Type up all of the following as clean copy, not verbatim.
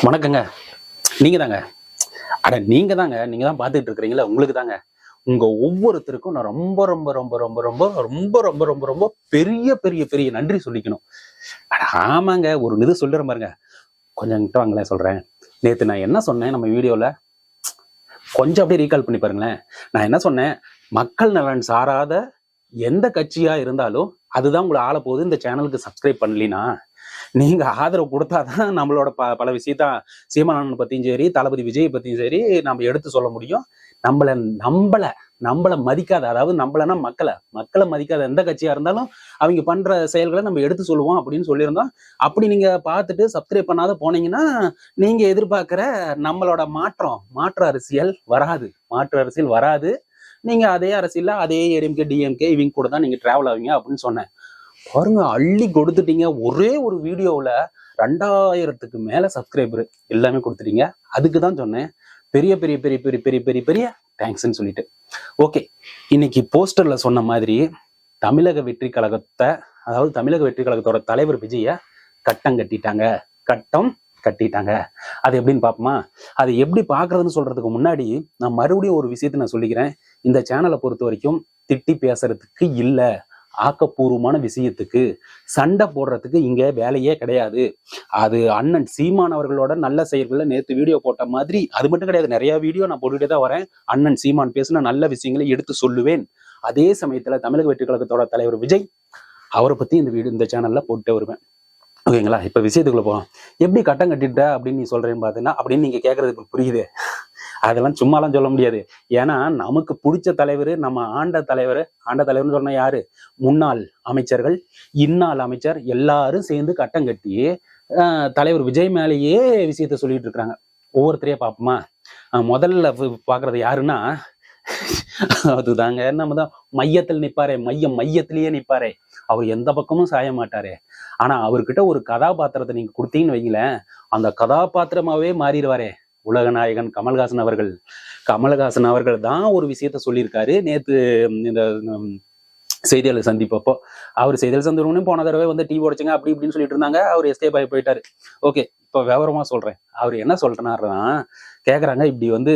வணக்கங்க. நீங்க தாங்க. நீங்க தாங்க. நீங்க தான் பார்த்துட்டு இருக்கிறீங்களா? உங்களுக்கு தாங்க. உங்க ஒவ்வொருத்தருக்கும் நான் ரொம்ப ரொம்ப ரொம்ப ரொம்ப ரொம்ப ரொம்ப ரொம்ப ரொம்ப ரொம்ப பெரிய பெரிய பெரிய நன்றி சொல்லிக்கணும். ஆமாங்க. ஒரு இது சொல்றேன் பாருங்க. கொஞ்சம் இங்கிட்ட வாங்களேன் சொல்றேன். நேத்து நான் என்ன சொன்னேன் நம்ம வீடியோல? கொஞ்சம் அப்படியே ரீகால் பண்ணி பாருங்களேன். நான் என்ன சொன்னேன்? மக்கள் நலன் சாராத எந்த கட்சியா இருந்தாலும் அதுதான் உங்களை ஆள போகுது. இந்த சேனலுக்கு சப்ஸ்கிரைப் பண்ணலினா நீங்க ஆதரவு கொடுத்தாதான் நம்மளோட பல விஷயத்த சீமானன் பத்தியும் சரி, தளபதி விஜய் பத்தியும் சரி நம்ம எடுத்து சொல்ல முடியும். நம்மள நம்மள நம்மள மதிக்காத, அதாவது நம்மளனா மக்களை மதிக்காத எந்த கட்சியா இருந்தாலும் அவங்க பண்ற செயல்களை நம்ம எடுத்து சொல்லுவோம் அப்படின்னு சொல்லியிருந்தோம். அப்படி நீங்க பார்த்துட்டு சப்ஸ்கிரைப் பண்ணாத போனீங்கன்னா நீங்க எதிர்பார்க்கிற நம்மளோட மாற்று அரசியல் வராது. நீங்க அதே அரசியல்ல அதே ஏடிஎம்கே டிஎம்கே இவங்க கூட தான் நீங்க டிராவல் ஆவீங்க அப்படின்னு சொன்னேன். பாருங்க, அள்ளி கொடுத்துட்டீங்க. ஒரே ஒரு வீடியோவில் 2000க்கு மேல சப்ஸ்கிரைபர் எல்லாமே கொடுத்துட்டீங்க. அதுக்கு தான் சொன்னேன் பெரிய பெரிய பெரிய பெரிய பெரிய பெரிய பெரிய தேங்க்ஸ்ன்னு சொல்லிட்டு. ஓகே, இன்னைக்கு போஸ்டர்ல சொன்ன மாதிரி தமிழக வெற்றி கழகத்தை, அதாவது தமிழக வெற்றி கழகத்தோட தலைவர் விஜய கட்டம் கட்டிட்டாங்க. அது எப்படின்னு பார்ப்போமா? அது எப்படி பார்க்கறதுன்னு சொல்றதுக்கு முன்னாடி நான் மறுபடியும் ஒரு விஷயத்த நான் சொல்லிக்கிறேன். இந்த சேனலை பொறுத்த வரைக்கும் திட்டி பேசுறதுக்கு இல்லை, ஆக்கப்பூர்வமான விஷயத்துக்கு சண்டை போடுறதுக்கு இங்க வேலையே கிடையாது. அது அண்ணன் சீமான் அவர்களோட நல்ல செயல்களை நேற்று வீடியோ போட்ட மாதிரி அது மட்டும் கிடையாது, நிறைய வீடியோ நான் போட்டுக்கிட்டே தான் வரேன். அண்ணன் சீமான் பேசின நல்ல விஷயங்களை எடுத்து சொல்லுவேன். அதே சமயத்துல தமிழக வெற்றி கழகத்தோட தலைவர் விஜய் அவரை பத்தி இந்த சேனல்ல போட்டுட்டே வருவேன். ஓகேங்களா? இப்ப விஷயத்துக்குள்ள போகலாம். எப்படி கட்டம் கட்டிட்ட அப்படின்னு நீ சொல்றேன்னு பாத்தீங்கன்னா, அப்படின்னு நீங்க கேட்கறது இப்ப புரியுது. அதெல்லாம் சும்மாலாம் சொல்ல முடியாது. ஏன்னா நமக்கு பிடிச்ச தலைவர், நம்ம ஆண்ட தலைவர்னு சொன்ன யாரு? முன்னாள் அமைச்சர்கள், இந்நாள் அமைச்சர் எல்லாரும் சேர்ந்து கட்டம் கட்டி தலைவர் விஜய் மேலேயே விஷயத்த சொல்லிட்டு இருக்கிறாங்க. ஒவ்வொருத்தரையே பார்ப்போமா? முதல்ல பாக்குறது யாருன்னா, அதுதாங்க நம்ம தான் மையத்தில் நிற்பாரே, மையத்திலேயே நிற்பாரே, அவர் எந்த பக்கமும் சாய மாட்டாரே. ஆனா அவர்கிட்ட ஒரு கதாபாத்திரத்தை நீங்க கொடுத்தீங்கன்னு வைங்களேன், அந்த கதாபாத்திரமாவே மாறிடுவாரே. உலக நாயகன் கமலஹாசன் அவர்கள் தான் ஒரு விஷயத்த சொல்லியிருக்காரு நேத்து இந்த செய்தியாளர் சந்திப்பப்போ. அவர் செய்தியாளர் சந்திப்பு போன தடவை வந்து டீ உடைச்சுங்க அப்படி இப்படின்னு சொல்லிட்டு இருந்தாங்க. அவர் எஸ்கேப் ஆகி போயிட்டாரு. ஓகே, இப்போ விவரமா சொல்றேன். அவர் என்ன சொல்றாருன்னா, கேக்குறாங்க இப்படி வந்து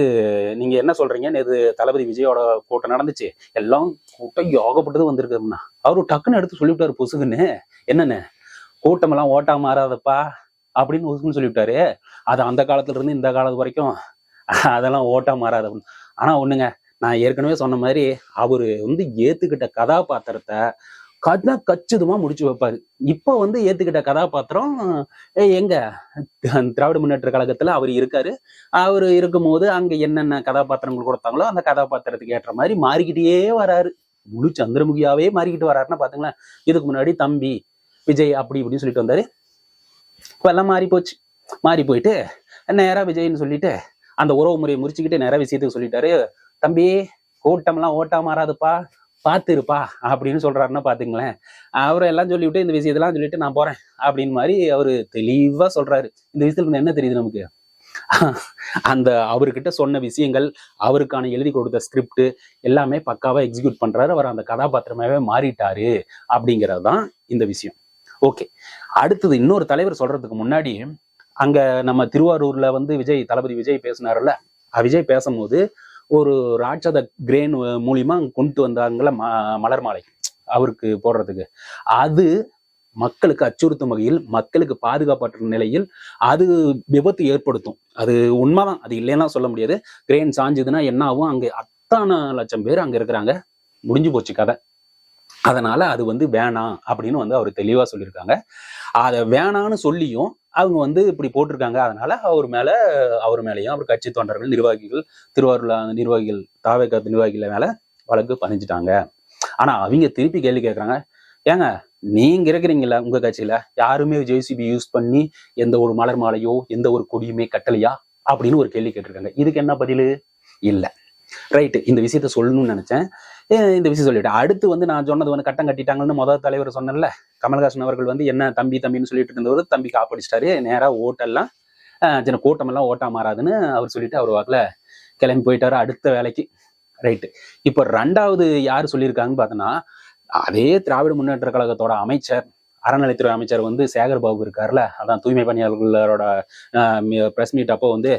நீங்க என்ன சொல்றீங்க, நேற்று தளபதி விஜயோட கூட்டம் நடந்துச்சு, எல்லாம் கூட்டம் யோகப்பட்டது வந்திருக்குன்னா அவரு டக்குன்னு எடுத்து சொல்லிவிட்டாரு பொசுக்குன்னு. என்னன்னு? கூட்டமெல்லாம் ஓட்டா மாறாதப்பா அப்படின்னு பொசுக்குன்னு சொல்லிவிட்டாரு. அது அந்த காலத்துல இருந்து இந்த காலத்து வரைக்கும் அதெல்லாம் ஓட்டா மாறாத. ஆனா ஒண்ணுங்க, நான் ஏற்கனவே சொன்ன மாதிரி அவரு வந்து ஏத்துக்கிட்ட கதாபாத்திரத்தை கச்சிதமா முடிச்சு வைப்பாரு. இப்போ வந்து ஏத்துக்கிட்ட கதாபாத்திரம் எங்க திராவிட முன்னேற்ற கழகத்துல அவர் இருக்காரு. அவர் இருக்கும்போது அங்க என்னென்ன கதாபாத்திரங்கள் கொடுத்தாங்களோ அந்த கதாபாத்திரத்துக்கு ஏற்ற மாதிரி மாறிக்கிட்டே வராரு. முழு சந்திரமுகியாவே மாறிக்கிட்டு வராருன்னா பாத்துங்களேன். இதுக்கு முன்னாடி தம்பி விஜய் அப்படி இப்படின்னு சொல்லிட்டு வந்தாரு. இப்ப எல்லாம் மாறி போயிட்டு நேரா விஜய்ன்னு சொல்லிட்டு அந்த உறவு முறையை முறிச்சுக்கிட்டு நேரா விஷயத்துக்கு சொல்லிட்டாரு. தம்பி, கூட்டம்லாம் ஓட்டா மாறாதுப்பா, பார்த்துருப்பா அப்படின்னு சொல்றாருன்னா பாத்துங்களேன். அவரை எல்லாம் சொல்லிவிட்டு இந்த விஷயத்தெல்லாம் சொல்லிட்டு நான் போறேன் அப்படின்னு மாதிரி அவரு தெளிவா சொல்றாரு. இந்த விஷயத்துல என்ன தெரியுது நமக்கு? அந்த அவர்கிட்ட சொன்ன விஷயங்கள், அவருக்கான எழுதி கொடுத்த ஸ்கிரிப்ட் எல்லாமே பக்காவா எக்ஸிக்யூட் பண்றாரு. அவர் அந்த கதாபாத்திரமாவே மாறிட்டாரு அப்படிங்கிறது தான் இந்த விஷயம். ஓகே, அடுத்தது இன்னொரு தலைவர் சொல்றதுக்கு முன்னாடி, அங்க நம்ம திருவாரூர்ல வந்து தளபதி விஜய் பேசினார்ல, விஜய் பேசும்போது ஒரு ராட்சத கிரேன் மூலியமா கொண்டு வந்தாங்கல்ல மலர் மாலை அவருக்கு போடுறதுக்கு, அது மக்களுக்கு அச்சுறுத்தும் வகையில், மக்களுக்கு பாதுகாப்பற்ற நிலையில் அது விபத்து ஏற்படுத்தும். அது உண்மைதான், அது இல்லைன்னா சொல்ல முடியாது. கிரேன் சாஞ்சதுன்னா என்ன ஆகும்? அங்க அத்தனை லட்சம் பேர் அங்க இருக்கிறாங்க, முடிஞ்சு போச்சு கதை. அதனால அது வந்து வேணாம் அப்படின்னு வந்து அவர் தெளிவா சொல்லியிருக்காங்க. அதை வேணான்னு சொல்லியும் அவங்க வந்து இப்படி போட்டிருக்காங்க. அதனால அவர் மேலேயும் அவர் கட்சி தொண்டர்கள், நிர்வாகிகள், திருவாரூர்ல நிர்வாகிகள், தாவேகா நிர்வாகிகள் மேல வழக்கு பதிஞ்சிட்டாங்க. ஆனா அவங்க திருப்பி கேள்வி கேட்கறாங்க, ஏங்க நீங்க இருக்கிறீங்களா உங்க கட்சியில யாருமே ஜேசிபி யூஸ் பண்ணி எந்த ஒரு மலர் மாலையோ எந்த ஒரு கொடியுமே கட்டலையா அப்படின்னு ஒரு கேள்வி கேட்டிருக்காங்க. இதுக்கு என்ன பதிலு? இல்ல. ரைட்டு, இந்த விஷயத்த சொல்லணும்னு நினைச்சேன், இந்த விஷயம் சொல்லிட்டேன். அடுத்து வந்து நான் சொன்னது வந்து கட்டம் கட்டிட்டாங்கன்னு முதல் தலைவர் சொன்னேன்ல, கமல்ஹாசன் அவர்கள் வந்து என்ன தம்பின்னு சொல்லிட்டு இருந்தவர் தம்பி காப்படிச்சிட்டாரு. நேரா ஓட்டெல்லாம் சின்ன கூட்டமெல்லாம் ஓட்டா மாறாதுன்னு அவர் சொல்லிட்டு அவர் வாக்குல கிளம்பி போயிட்டாரு அடுத்த வேலைக்கு. ரைட்டு, இப்போ ரெண்டாவது யார் சொல்லியிருக்காங்கன்னு பார்த்தோன்னா, அதே திராவிட முன்னேற்ற கழகத்தோட அமைச்சர், அறநிலைத்துறை அமைச்சர் வந்து சேகர் பாபு இருக்காருல்ல, அதான் தூய்மை பணியாளர்களோட பிரஸ் மீட் அப்போ வந்து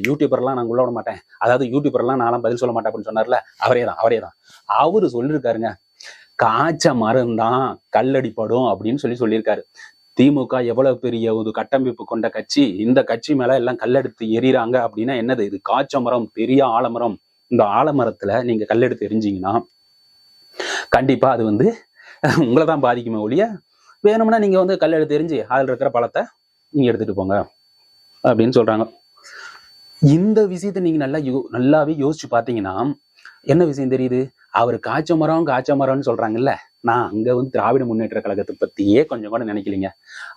யூடியூபர்லாம் நான் உள்ள விட மாட்டேன், அதாவது யூடியூபர்லாம் நான்லாம் பதில் சொல்ல மாட்டேன் அப்படின்னு சொன்னார்ல, அவரே தான் அவரு சொல்லியிருக்காருங்க, காய்ச்ச மரம் தான் கல்லடிப்படும் அப்படின்னு சொல்லியிருக்காரு. திமுக எவ்வளவு பெரிய ஒரு கட்டமைப்பு கொண்ட கட்சி, இந்த கட்சி மேல எல்லாம் கல்லெடுத்து எறிறாங்க அப்படின்னா என்னது, இது காய்ச்ச மரம், பெரிய ஆலமரம். இந்த ஆலமரத்துல நீங்க கல்லெடுத்து எரிஞ்சிங்கன்னா கண்டிப்பா அது வந்து உங்களை தான் பாதிக்குமே ஒழிய, வேணும்னா நீங்க வந்து கல்லெடுத்து எரிஞ்சு அதில் இருக்கிற பழத்தை நீங்க எடுத்துட்டு போங்க அப்படின்னு சொல்றாங்க. இந்த விஷயத்தை நீங்க நல்லாவே யோசிச்சு பார்த்தீங்கன்னா என்ன விஷயம் தெரியுது, அவர் காய்ச்ச மரம்னு சொல்றாங்கல்ல, நான் அங்க வந்து திராவிட முன்னேற்ற கழகத்தை பத்தியே கொஞ்சம் கூட நினைக்கலைங்க.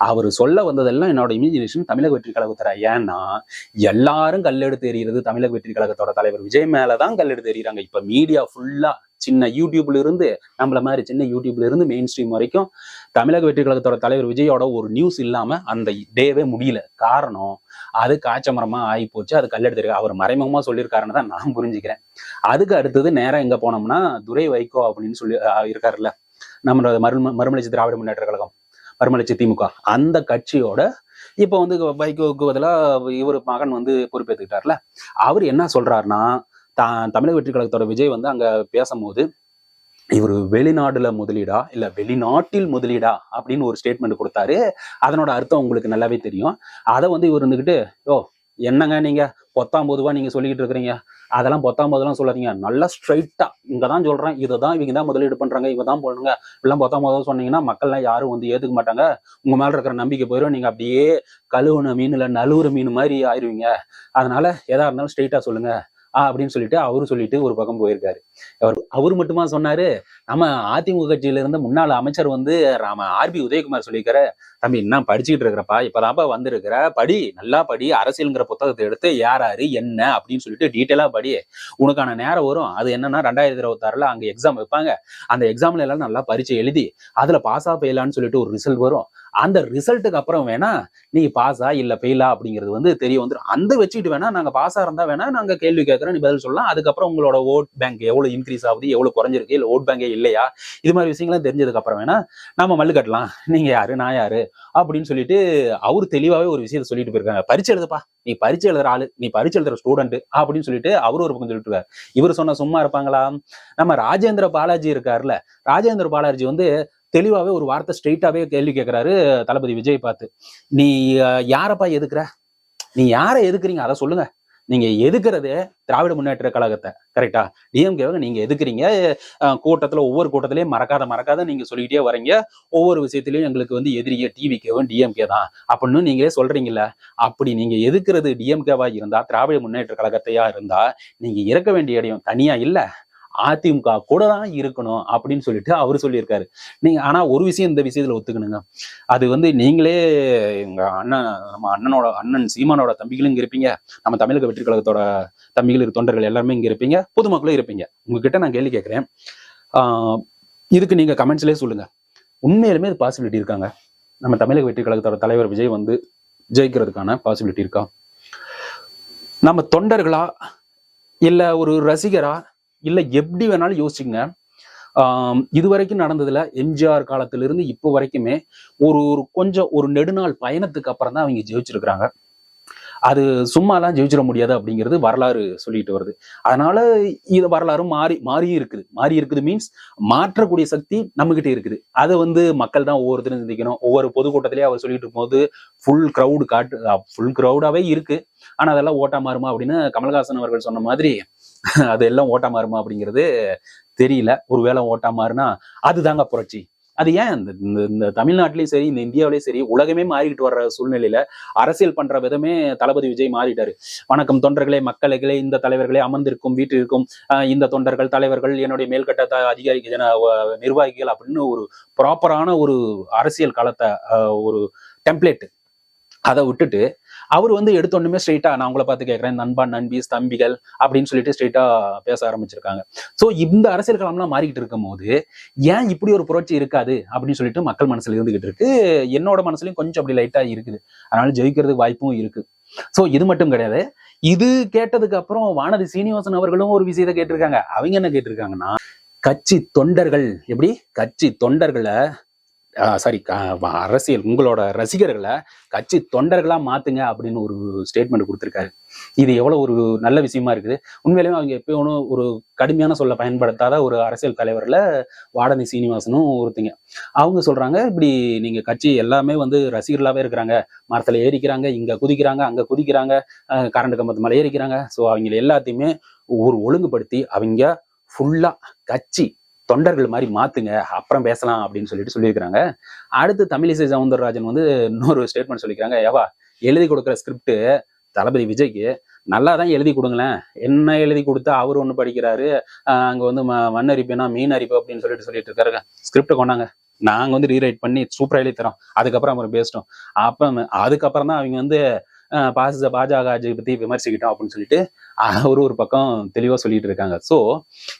அவர் சொல்ல வந்ததெல்லாம் என்னோட இமேஜினேஷன் தமிழக வெற்றி கழகத்தோட. ஏன்னா எல்லாரும் கல்லெடுத்து எறிகிறது தமிழக வெற்றி கழகத்தோட தலைவர் விஜய் மேலதான் கல்லெடுத்து எறிகிறாங்க. இப்ப மீடியா ஃபுல்லா சின்ன யூடியூப்ல இருந்து, நம்மள மாதிரி சின்ன யூடியூப்ல இருந்து மெயின் ஸ்ட்ரீம் வரைக்கும் தமிழக வெற்றி கழகத்தோட தலைவர் விஜயோட ஒரு நியூஸ் இல்லாம அந்த டேவே முடியல. காரணம் அது காய்ச்ச மரமா ஆகி போச்சு, அது கல்லெடுத்து அவர் மறைமுகமா சொல்லியிருக்காருன்னு தான் நான் புரிஞ்சுக்கிறேன். அதுக்கு அடுத்தது நேரம் எங்க போனோம்னா, துரை வைகோ அப்படின்னு சொல்லி இருக்காருல்ல, நம்மளோட மறுமலர்ச்சி திராவிட முன்னேற்ற கழகம், மறுமலர்ச்சி திமுக, அந்த கட்சியோட இப்ப வந்து வைகோவுக்கு பதிலா இவர் மகன் வந்து பொறுப்பேற்றுக்கிட்டார்ல, அவர் என்ன சொல்றாருன்னா, தமிழக வெற்றி கழகத்தோட விஜய் வந்து அங்க பேசும்போது இவர் வெளிநாடுல முதலீடா இல்ல வெளிநாட்டில் முதலீடா அப்படின்னு ஒரு ஸ்டேட்மெண்ட் கொடுத்தாரு. அதனோட அர்த்தம் உங்களுக்கு நல்லாவே தெரியும். அதை வந்து இவர் இருந்துகிட்டு, என்னங்க நீங்க 19 நீங்க சொல்லிக்கிட்டு இருக்கிறீங்க, அதெல்லாம் 19 சொல்லாதீங்க, நல்லா ஸ்ட்ரைட்டா இங்கதான் சொல்றேன், இதைதான் இவங்க தான் முதலீடு பண்றாங்க, இவங்க தான் போடுங்க, எல்லாம் 19 சொன்னீங்கன்னா மக்கள்லாம் யாரும் வந்து ஏத்துக்க மாட்டாங்க, உங்க மேல இருக்கிற நம்பிக்கை போயிடும், நீங்க அப்படியே கழுவுன மீன் இல்ல நழுவுற மீன் மாதிரி ஆயிடுவீங்க, அதனால எதா இருந்தாலும் ஸ்ட்ரைட்டா சொல்லுங்க அப்படின்னு சொல்லிட்டு அவரு சொல்லிட்டு ஒரு பக்கம் போயிருக்காரு. அவரு மட்டுமா சொன்னாரு, நம்ம அதிமுக கட்சியில இருந்த முன்னாள் அமைச்சர் வந்து ஆர்பி உதயகுமார் சொல்லியிருக்காரு, தம்பி என்ன படிச்சுக்கிட்டு இருக்கிறப்பா, இப்பதான்ப்பா வந்திருக்கிற, படி, நல்லா படி, அரசியல்ங்கிற புத்தகத்தை எடுத்து யாராரு என்ன அப்படின்னு சொல்லிட்டு டீட்டெயிலா படி, உனக்கான நேரம் வரும். அது என்னன்னா 2026 அங்க எக்ஸாம் வைப்பாங்க, அந்த எக்ஸாம்ல எல்லாம் நல்லா பரீட்சை எழுதி அதுல பாஸா பெயிலான்னு சொல்லிட்டு ஒரு ரிசல்ட் வரும். அந்த ரிசல்ட்டுக்கு அப்புறம் வேணா நீ பாஸா இல்ல பெயிலா அப்படிங்கிறது வந்து தெரிய வந்துடும். அந்த வச்சுக்கிட்டு வேணா நாங்க பாஸா இருந்தா வேணா நாங்க கேள்வி கேட்கறோம், நீ பதில் சொல்லலாம். அதுக்கப்புறம் உங்களோட ஓட் பேங்க் எவ்வளவு இன்க்ரீஸ் ஆகுது, எவ்வளவு குறைஞ்சிருக்கு, இல்ல ஓட் பேங்கே இல்லையா, இது மாதிரி விஷயங்கள்லாம் தெரிஞ்சதுக்கு அப்புறம் வேணா நாம மல்லு கட்டலாம், நீங்க யாரு நான் யாரு அப்படின்னு சொல்லிட்டு அவரு தெளிவாவே ஒரு விஷயத்த சொல்லிட்டு போயிருக்காங்க. பரீட்சை எழுதுப்பா, நீ பரீட்சை எழுதுற ஆளு, நீ பரீட்சை எழுதுற ஸ்டூடெண்ட் அப்படின்னு சொல்லிட்டு அவரு ஒரு பக்கம் சொல்லிட்டு இருக்காரு. இவர் சொன்ன சும்மா இருப்பாங்களா? நம்ம ராஜேந்திர பாலாஜி இருக்காருல்ல, ராஜேந்திர பாலாஜி வந்து தெளிவாவே ஒரு வார்த்தை ஸ்ட்ரெயிட்டாவே கேள்வி கேட்கிறாரு தளபதி விஜய் பார்த்து, நீ யாரப்பா எதுக்குற, நீ யாரை எதுக்குறீங்க அதை சொல்லுங்க, நீங்க எதுக்குறது திராவிட முன்னேற்ற கழகத்தை, கரெக்டா, டிஎம்கேவை நீங்க எதுக்குறீங்க, கூட்டத்துல ஒவ்வொரு கூட்டத்திலயும் மறக்காத நீங்க சொல்லிக்கிட்டே வரீங்க, ஒவ்வொரு விஷயத்திலயும் எங்களுக்கு வந்து எதிரியே டிவிகேவும் டிஎம்கே தான் அப்படின்னு நீங்களே சொல்றீங்கல்ல, அப்படி நீங்க எதுக்குறது டிஎம்கேவா இருந்தா, திராவிட முன்னேற்ற கழகத்தையா இருந்தா, நீங்க இறக்க வேண்டிய இடம் தனியா இல்ல, அதிமுக கூட தான் இருக்கணும் அப்படின்னு சொல்லிட்டு அவரு சொல்லியிருக்காரு. நீங்க ஆனா ஒரு விஷயம் இந்த விஷயத்துல ஒத்துக்கணுங்க, அது வந்து நீங்களே எங்க நம்ம அண்ணன் சீமானோட தம்பிகளும் இங்க இருப்பீங்க, நம்ம தமிழக வெற்றி கழகத்தோட தம்பிகள் தொண்டர்கள் எல்லாருமே இங்க இருப்பீங்க, பொதுமக்களும் இருப்பீங்க. உங்ககிட்ட நான் கேள்வி கேட்கிறேன், இதுக்கு நீங்க கமெண்ட்ஸ்லயே சொல்லுங்க, உண்மையிலுமே இது பாசிபிலிட்டி இருக்காங்க, நம்ம தமிழக வெற்றி கழகத்தோட தலைவர் விஜய் வந்து ஜெயிக்கிறதுக்கான பாசிபிலிட்டி இருக்கா? நம்ம தொண்டர்களா இல்ல ஒரு ரசிகரா இல்ல எப்படி வேணாலும் யோசிச்சுங்க. இது வரைக்கும் நடந்ததுல எம்ஜிஆர் காலத்திலிருந்து இப்போ வரைக்குமே ஒரு கொஞ்சம் நெடுநாள் பயணத்துக்கு அப்புறம் தான் அவங்க ஜெயிச்சிருக்கிறாங்க. அது சும்மாலாம் ஜெயிச்சிட முடியாது அப்படிங்கிறது வரலாறு சொல்லிட்டு வருது. அதனால இது வரலாறும் மாறி இருக்குது மீன்ஸ் மாற்றக்கூடிய சக்தி நம்ம கிட்ட இருக்குது. அதை வந்து மக்கள் தான் ஒவ்வொருத்தரும் சிந்திக்கணும். ஒவ்வொரு பொதுக்கூட்டத்திலேயே அவர் சொல்லிட்டு இருக்கும்போது ஃபுல் க்ரௌடாவே இருக்கு, ஆனா அதெல்லாம் ஓட்டா மாறுமா அப்படின்னு கமல்ஹாசன் அவர்கள் சொன்ன மாதிரி அது எல்லாம் ஓட்டா மாறுமா அப்படிங்கிறது தெரியல. ஒருவேளை ஓட்டா மாறுனா அதுதாங்க புரட்சி. அது ஏன் இந்த தமிழ்நாட்டிலையும் சரி, இந்த இந்தியாவிலேயும் சரி, உலகமே மாறிக்கிட்டு வர்ற சூழ்நிலையில அரசியல் பண்ற விதமே தளபதி விஜய் மாறிட்டாரு. வணக்கம் தொண்டர்களே, மக்களே, இந்த தலைவர்களே, அமர்ந்திருக்கும் வீட்டிற்கும் இந்த தொண்டர்கள், தலைவர்கள், என்னுடைய மேல்கட்ட அதிகாரிகள், நிர்வாகிகள் அப்படின்னு ஒரு ப்ராப்பரான ஒரு அரசியல் களத்தை ஒரு டெம்ப்ளேட் அதை விட்டுட்டு அவர் வந்து எடுத்தோன்னுமே ஸ்ட்ரெயிட்டா நான் உங்களை பார்த்து கேட்கிறேன், நண்பா, நண்பீஸ், தம்பிகள் அப்படின்னு சொல்லிட்டு ஸ்ட்ரெயிட்டா பேச ஆரம்பிச்சிருக்காங்க. ஸோ இந்த அரசியல் களம்லாம் மாறிக்கிட்டு இருக்கும் போது ஏன் இப்படி ஒரு புரட்சி இருக்காது அப்படின்னு சொல்லிட்டு மக்கள் மனசுல இருந்துகிட்டு இருக்கு. என்னோட மனசுலயும் கொஞ்சம் அப்படி லைட்டா இருக்குது. அதனால ஜெயிக்கிறதுக்கு வாய்ப்பும் இருக்கு. ஸோ இது மட்டும் கிடையாது, இது கேட்டதுக்கு அப்புறம் வானதி சீனிவாசன் அவர்களும் ஒரு விஷயத்தை கேட்டிருக்காங்க. அவங்க என்ன கேட்டிருக்காங்கன்னா, கட்சி தொண்டர்கள் எப்படி கட்சி தொண்டர்களை சாரி அரசியல் உங்களோட ரசிகர்களை கட்சி தொண்டர்களா மாத்துங்க அப்படின்னு ஒரு ஸ்டேட்மெண்ட் கொடுத்திருக்காரு. இது எவ்வளவு ஒரு நல்ல விஷயமா இருக்குது. உண்மையிலேயே அவங்க எப்பயும் ஒரு கடுமையான சொல்ல பயன்படுத்தாத ஒரு அரசியல் தலைவர்ல வாடனி சீனிவாசனும் ஒருத்தங்க. அவங்க சொல்றாங்க, இப்படி நீங்க கட்சி எல்லாமே ரசிகர்களாவே இருக்கிறாங்க, மரத்துல ஏறிக்கிறாங்க, இங்க குதிக்கிறாங்க, அங்க குதிக்கிறாங்க, கரண்ட் கம்பத்து மேல ஏறிக்கிறாங்க. ஸோ அவங்க எல்லாத்தையுமே ஒரு ஒழுங்குபடுத்தி அவங்க ஃபுல்லா கட்சி தொண்டர்கள் மாதிரி மாத்துங்க, அப்புறம் பேசலாம் அப்படின்னு சொல்லியிருக்கிறாங்க. அடுத்து தமிழிசை சவுந்தரராஜன் இன்னொரு ஸ்டேட்மெண்ட் சொல்லிக்கிறாங்க. ஏவா, எழுதி கொடுக்குற ஸ்கிரிப்ட் தளபதி விஜய்க்கு நல்லா தான் எழுதி கொடுங்களேன், என்ன எழுதி கொடுத்தா அவர் ஒண்ணு படிக்கிறாரு, அங்க மண் அரிப்புனா மீன் அரிப்பு அப்படின்னு சொல்லிட்டு இருக்காருங்க. ஸ்கிரிப்ட் கொண்டாங்க, நாங்க ரீரைட் பண்ணி சூப்பரா எழுதி தரோம், அதுக்கப்புறம் அவர் பேசிட்டோம். அதுக்கப்புறம் தான் அவங்க பாஜக ஆட்சியை பத்தி விமர்சிக்கிட்டோம் அப்படின்னு சொல்லிட்டு ஒரு பக்கம் தெளிவா சொல்லிட்டு இருக்காங்க. ஸோ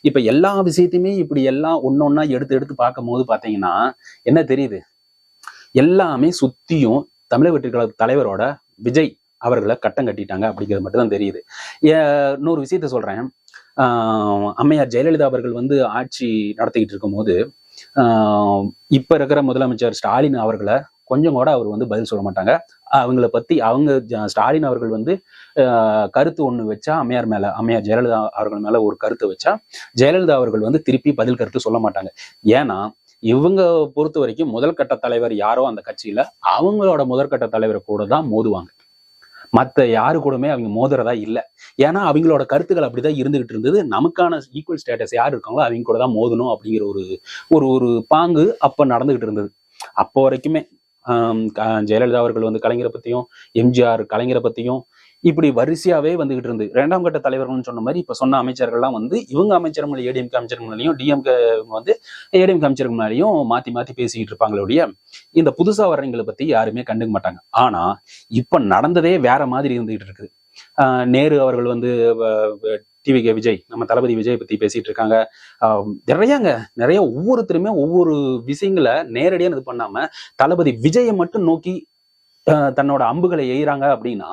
இப்ப எல்லா விஷயத்தையுமே இப்படி எல்லாம் ஒன்னொன்னா எடுத்து பார்க்கும் போது பாத்தீங்கன்னா என்ன தெரியுது, எல்லாமே சுத்தியும் தமிழக வெற்றி கழக தலைவரோட விஜய் அவர்களை கட்டம் கட்டிட்டாங்க அப்படிங்கிறது மட்டும் தான் தெரியுது. இன்னொரு விஷயத்த சொல்றேன். அம்மையார் ஜெயலலிதா அவர்கள் ஆட்சி நடத்திக்கிட்டு இருக்கும் போது இப்ப இருக்கிற முதலமைச்சர் ஸ்டாலின் அவர்களை கொஞ்சம் கூட அவர் பதில் சொல்ல மாட்டாங்க. அவங்கள பத்தி ஸ்டாலின் அவர்கள் கருத்து ஒண்ணு வச்சா அம்மையார் ஜெயலலிதா அவர்கள் மேல ஒரு கருத்து வச்சா ஜெயலலிதா அவர்கள் திருப்பி பதில் கருத்து சொல்ல மாட்டாங்க. ஏன்னா இவங்க பொறுத்த வரைக்கும் முதல் கட்ட தலைவர் யாரோ அந்த கட்சியில அவங்களோட முதற்கட்ட தலைவரை கூட தான் மோதுவாங்க, மற்ற யாரு கூடமே அவங்க மோதுறதா இல்லை. ஏன்னா அவங்களோட கருத்துக்கள் அப்படிதான் இருந்துகிட்டு இருந்தது. நமக்கான ஈக்குவல் ஸ்டேட்டஸ் யார் இருக்காங்களோ அவங்க கூட தான் மோதணும் அப்படிங்கிற ஒரு பாங்கு அப்ப நடந்துகிட்டு இருந்தது. அப்போ வரைக்குமே ஜெயலலிதா அவர்கள் கலைஞரை பத்தியும், எம்ஜிஆர் கலைஞரை பத்தியும் இப்படி வரிசையாவே வந்துகிட்டு இருந்து இரண்டாம் கட்ட தலைவர்கள்னு சொன்ன மாதிரி இப்ப சொன்ன அமைச்சர்கள்லாம் இவங்க அமைச்சர்கள் ஏடிஎம்கே அமைச்சர்களையும் டிஎம்கே ஏடிஎம்கே அமைச்சர்களையும் மாத்தி பேசிக்கிட்டு இருப்பாங்களோடைய இந்த புதுசா வர்றவங்களை பத்தி யாருமே கண்டுக்க மாட்டாங்க. ஆனா இப்ப நடந்ததே வேற மாதிரி இருந்துகிட்டு இருக்குது. நேரு அவர்கள் டிவிகே விஜய், நம்ம தளபதி விஜய் பத்தி பேசிட்டு இருக்காங்க. நிறைய ஒவ்வொருத்தருமே ஒவ்வொரு விஷயங்களை நேரடியா இது பண்ணாம தளபதி விஜயை மட்டும் நோக்கி தன்னோட அம்புகளை எய்கிறாங்க. அப்படின்னா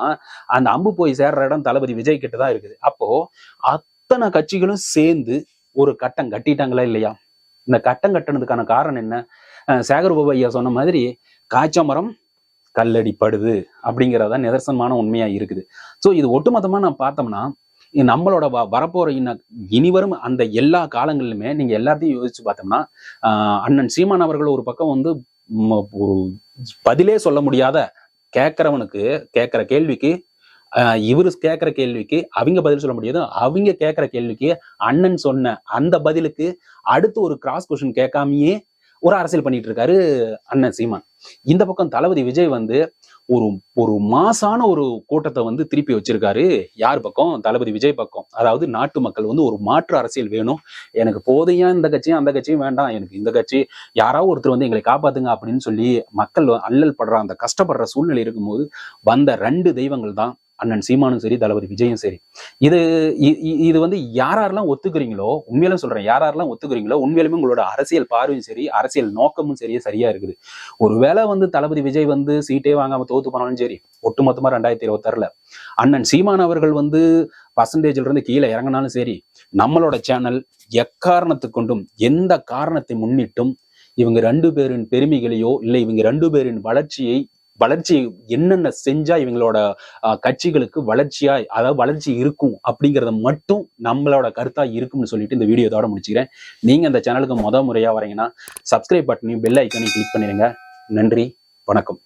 அந்த அம்பு போய் சேர்ற இடம் தளபதி விஜய் கிட்ட தான் இருக்குது. அப்போ அத்தனை கட்சிகளும் சேர்ந்து ஒரு கட்டம் கட்டிட்டாங்களா இல்லையா? இந்த கட்டம் கட்டினதுக்கான காரணம் என்ன? சேகர்பாபு ஐயா சொன்ன மாதிரி காய்ச்ச மரம் கல்லடி படுது அப்படிங்கிறதா நிதர்சனமான உண்மையா இருக்குது. ஸோ இது ஒட்டுமொத்தமா நான் பார்த்தோம்னா நம்மளோட வரப்போற இனிவரும் அந்த எல்லா காலங்களிலுமே நீங்க எல்லாத்தையும் யோசிச்சு பார்த்தோம்னா அண்ணன் சீமான் அவர்கள் ஒரு பக்கம் ஒரு பதிலே சொல்ல முடியாத கேட்கிற கேள்விக்கு இவரு கேட்கிற கேள்விக்கு அவங்க பதில் சொல்ல முடியாது, அவங்க கேட்கிற கேள்விக்கு அண்ணன் சொன்ன அந்த பதிலுக்கு அடுத்து ஒரு கிராஸ் கொஸ்டின் கேட்காமையே ஒரு அரசியல் பண்ணிட்டு இருக்காரு அண்ணன் சீமான். இந்த பக்கம் தளபதி விஜய் ஒரு மாசான ஒரு கூட்டத்தை திருப்பி வச்சிருக்காரு. யார் பக்கம்? தளபதி விஜய் பக்கம். அதாவது நாட்டு மக்கள் ஒரு மாற்று அரசியல் வேணும், எனக்கு போதையா இந்த கட்சியும் அந்த கட்சியும் வேண்டாம், எனக்கு இந்த கட்சி யாராவது ஒருத்தர் எங்களை காப்பாத்துங்க அப்படின்னு சொல்லி மக்கள் அல்லல் படுற அந்த கஷ்டப்படுற சூழ்நிலை இருக்கும்போது வந்த 2 தெய்வங்கள் தான் அண்ணன் சீமானும் சரி தளபதி விஜயும் சரி. இது யாரெல்லாம் ஒத்துக்கிறீங்களோ, உண்மையிலும் சொல்றேன், யாரெல்லாம் ஒத்துக்கிறீங்களோ உண்மையிலுமே உங்களோட அரசியல் பார்வையும் சரி அரசியல் நோக்கமும் சரியா இருக்குது. ஒருவேளை தளபதி விஜய் சீட்டே வாங்காம தோத்து போனாலும் சரி, ஒட்டுமொத்தமா 2026 அண்ணன் சீமான் அவர்கள் பர்சன்டேஜ்ல இருந்து கீழே இறங்கினாலும் சரி, நம்மளோட சேனல் எக்காரணத்து கொண்டும் எந்த காரணத்தை முன்னிட்டும் இவங்க 2 பேரின் பெருமைகளையோ இல்லை இவங்க 2 பேரின் வளர்ச்சி என்னென்ன செஞ்சா இவங்களோட கட்சிகளுக்கு வளர்ச்சி இருக்கும் அப்படிங்கறத மட்டும் நம்மளோட கருத்தா இருக்கும்னு சொல்லிட்டு இந்த வீடியோ இதோட முடிச்சுக்கிறேன். நீங்க இந்த சேனலுக்கு முறையா வரீங்கன்னா சப்ஸ்கிரைப் பட்டனையும் பெல் ஐக்கனையும் கிளிக் பண்ணிடுங்க. நன்றி, வணக்கம்.